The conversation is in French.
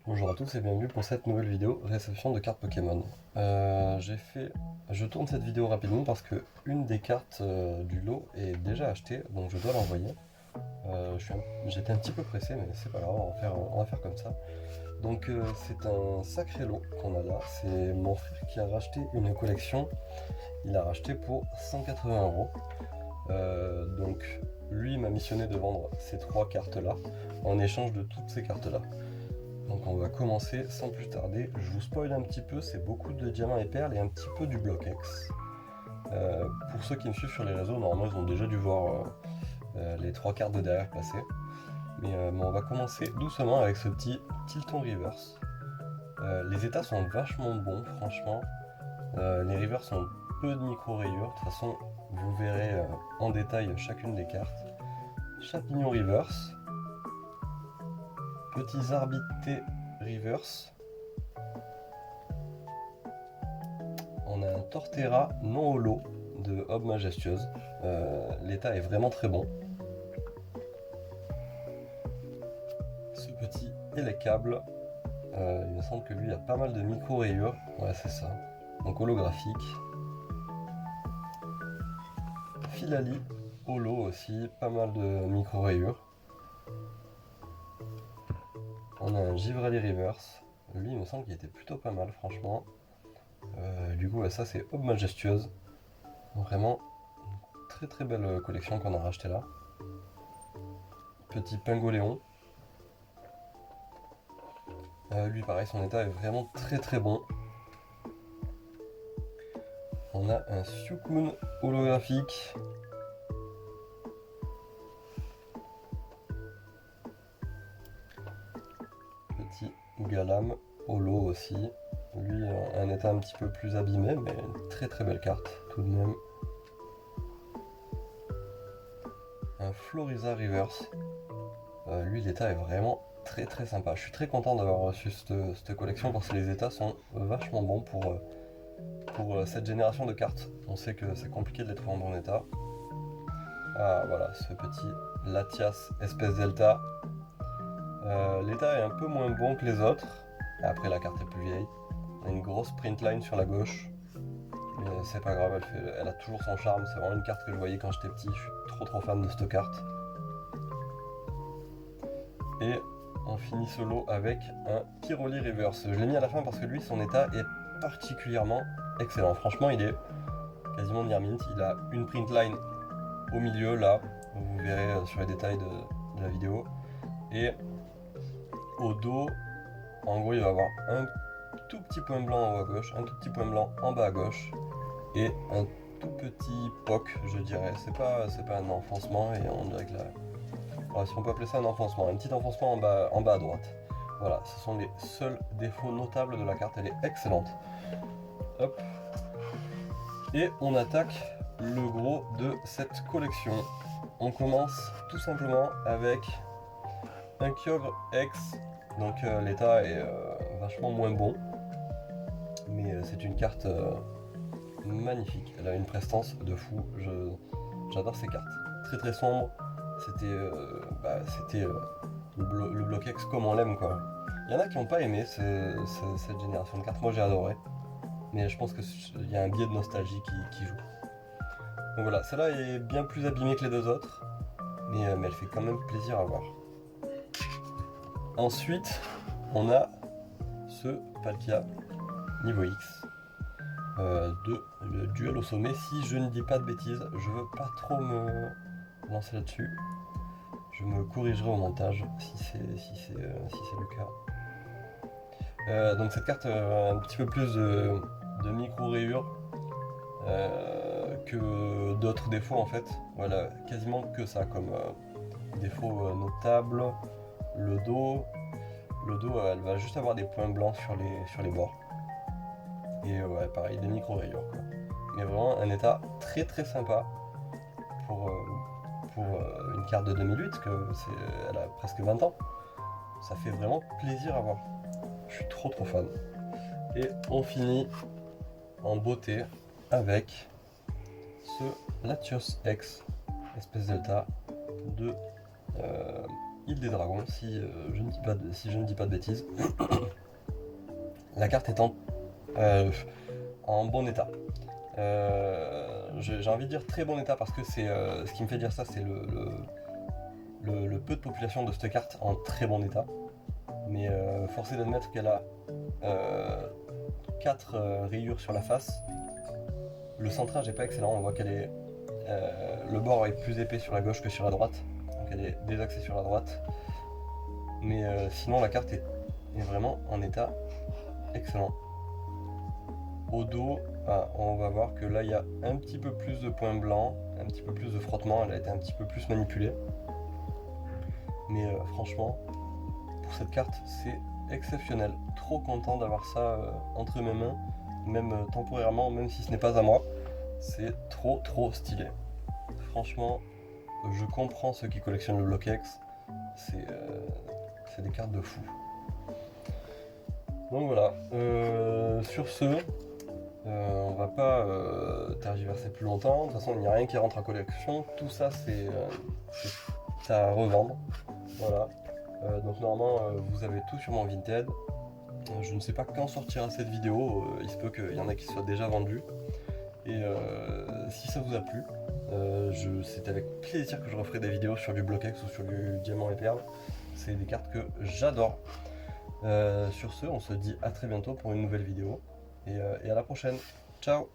Bonjour à tous et bienvenue pour cette nouvelle vidéo réception de cartes Pokémon. Je tourne cette vidéo rapidement parce que une des cartes du lot est déjà achetée, donc je dois l'envoyer. J'étais un petit peu pressé, mais c'est pas grave, on va faire comme ça. Donc c'est un sacré lot qu'on a là. C'est mon frère qui a racheté une collection. Il a racheté pour 180 €. Donc lui m'a missionné de vendre ces trois cartes là en échange de toutes ces cartes là. Donc on va commencer sans plus tarder. Je vous spoil un petit peu, c'est beaucoup de diamants et perles et un petit peu du bloc X. Pour ceux qui me suivent sur les réseaux, normalement ils ont déjà dû voir les trois cartes de derrière passer. Mais on va commencer doucement avec ce petit Tilton Reverse. Les états sont vachement bons, franchement. Les rivers sont peu de micro-rayures. De toute façon, vous verrez en détail chacune des cartes. Champignon Reverse. Petits Arbité Reverse. On a un Torterra non holo de Aube Majestueuse. L'état est vraiment très bon. Ce petit Élecable, il me semble que lui a pas mal de micro-rayures. Ouais, c'est ça. Donc holographique. Filali holo aussi, pas mal de micro-rayures. On a un Givralli Reverse. Lui, il me semble qu'il était plutôt pas mal, franchement. Du coup, ça, c'est Aube Majestueuse. Vraiment, très très belle collection qu'on a racheté là. Petit Pingoléon. Lui, pareil, son état est vraiment très très bon. On a un Suicune holographique. Petit Galam holo aussi. Lui, un état un petit peu plus abîmé, mais une très très belle carte tout de même. Un Floriza Reverse. Lui, l'état est vraiment très très sympa. Je suis très content d'avoir reçu cette collection parce que les états sont vachement bons pour cette génération de cartes. On sait que c'est compliqué de les trouver en bon état. Ah voilà, ce petit Latias Espèce Delta. L'état est un peu moins bon que les autres. Après, la carte est plus vieille. On a une grosse print line sur la gauche. Mais c'est pas grave, elle a toujours son charme. C'est vraiment une carte que je voyais quand j'étais petit. Je suis trop fan de cette carte. Et on finit ce lot avec un Pyroli Reverse. Je l'ai mis à la fin parce que lui, son état est particulièrement excellent. Franchement, il est quasiment near mint. Il a une print line au milieu, là. Vous verrez sur les détails de la vidéo. Et au dos, en gros, il va avoir un tout petit point blanc en haut à gauche, un tout petit point blanc en bas à gauche, et un tout petit poc, je dirais. C'est pas un enfoncement, et on dirait que là... Alors, si on peut appeler ça un enfoncement, un petit enfoncement en bas à droite. Voilà, ce sont les seuls défauts notables de la carte, elle est excellente. Hop. Et on attaque le gros de cette collection. On commence tout simplement avec un Kyogre X. Donc l'état est vachement moins bon. Mais c'est une carte magnifique. Elle a une prestance de fou. J'adore ces cartes. Très très sombre. C'était le bloc X comme on l'aime, quoi. Il y en a qui n'ont pas aimé cette génération de cartes. Moi j'ai adoré. Mais je pense qu'il y a un biais de nostalgie qui joue. Donc voilà, celle-là est bien plus abîmée que les deux autres. Mais elle fait quand même plaisir à voir. Ensuite, on a ce Palkia niveau X de le duel au sommet. Si je ne dis pas de bêtises, je veux pas trop me lancer là-dessus. Je me corrigerai au montage si c'est le cas. Donc cette carte a un petit peu plus de micro-rayures que d'autres défauts en fait. Voilà, quasiment que ça comme défaut notable. Le dos, elle va juste avoir des points blancs sur les bords. Et ouais, pareil, des micro-rayures. Mais vraiment un état très très sympa pour une carte de 2008, elle a presque 20 ans. Ça fait vraiment plaisir à voir. Je suis trop fan. Et on finit en beauté avec ce Latios X, espèce delta de Île des Dragons, si je ne dis pas de bêtises. La carte est en bon état. J'ai envie de dire très bon état parce que c'est ce qui me fait dire ça, c'est le peu de population de cette carte en très bon état. Mais force est d'admettre qu'elle a 4 rayures sur la face. Le centrage n'est pas excellent, on voit qu'elle est le bord est plus épais sur la gauche que sur la droite, donc elle est désaxée sur la droite. Mais sinon la carte est vraiment en état excellent. Au dos, on va voir que là il y a un petit peu plus de points blancs, un petit peu plus de frottement, elle a été un petit peu plus manipulée. Mais franchement, pour cette carte, c'est exceptionnel. Trop content d'avoir ça entre mes mains, même temporairement, même si ce n'est pas à moi. C'est trop stylé. Franchement, je comprends ceux qui collectionnent le Block-X. C'est des cartes de fou. Donc voilà. Sur ce, on va pas tergiverser plus longtemps. De toute façon, il n'y a rien qui rentre en collection. Tout ça, c'est à revendre. Voilà. Donc normalement, vous avez tout sur mon Vinted. Je ne sais pas quand sortira cette vidéo. Il se peut qu'il y en a qui soient déjà vendus. Et si ça vous a plu, c'est avec plaisir que je referai des vidéos sur du Block-X ou sur du Diamant et Perle. C'est des cartes que j'adore. Sur ce, on se dit à très bientôt pour une nouvelle vidéo. Et à la prochaine. Ciao!